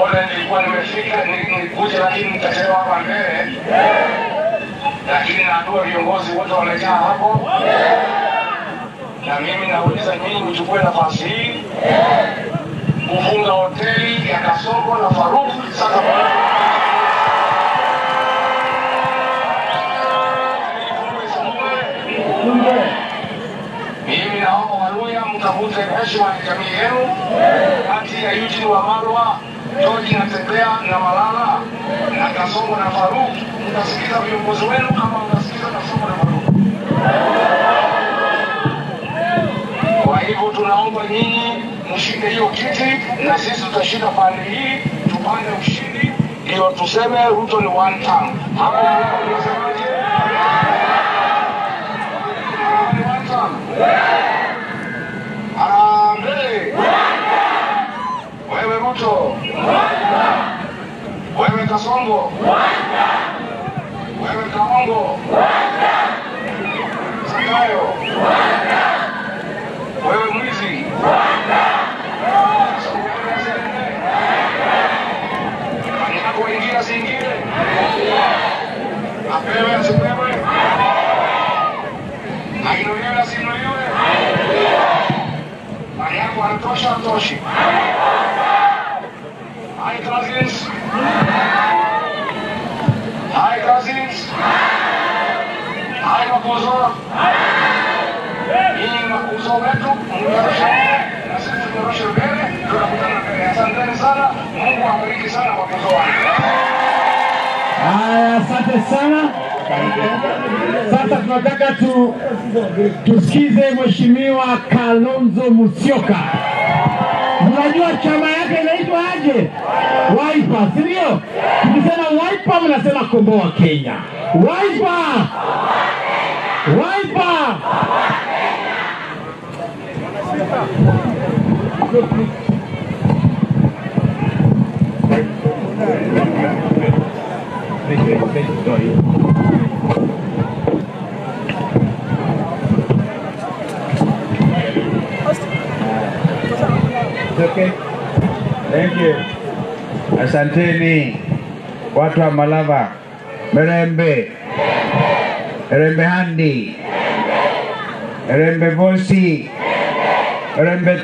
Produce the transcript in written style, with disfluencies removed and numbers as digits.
Ole nilikuwa nimefika nikuja lakini nikachelewa hapa mbele. Lakini najua viongozi wote wamejaa hapo. Na mimi nauliza nyinyi mchukue nafasi hii kufunga hoteli ya Kasongo na Faruk sasa. Mimi naomba Waluya mtafute heshima ya jamii yenu kati ya Eugene Wamalwa, George Natembeya na Malala na Kasongo na Faruk. Mtasikiza viongozi wenu kama mtasikiza Kasongo na Faruk. Kwa hivyo tunaomba nyinyi mshinde hiyo kiti na sisi tutashinda pande hii, tupande ushindi ndio tuseme Ruto ni one term. Hapo unasemaje? Arambe. Wewe Ruto. Wewe Kasongo. Wewe Kaongo. Sakayo. Wewe mwizi. Anataka kuingia singine. Apewe asipewe. Ainuliwe asinuliwe. Ayako anatosha atoshi. Hi cousins. Hi cousins. Hi makuzo. Hii makuzo wetu mnyorosha na sisi tunyorosha mbele, tunakutana mbele. Asanteni sana. Mungu awabariki sana makuzo wangu. Asante sana. Sasa tunataka tusikize Mheshimiwa Kalonzo Musyoka. Mnajua chama yake inaitwa aje? Wiper, si ndio? Tukisema Wiper mnasema komboa Kenya. Wiper! Wiper! Okay. Thank you. Asanteni watu wa Malava. Merembe. Merembe Handi. Merembe Bosi. Merembe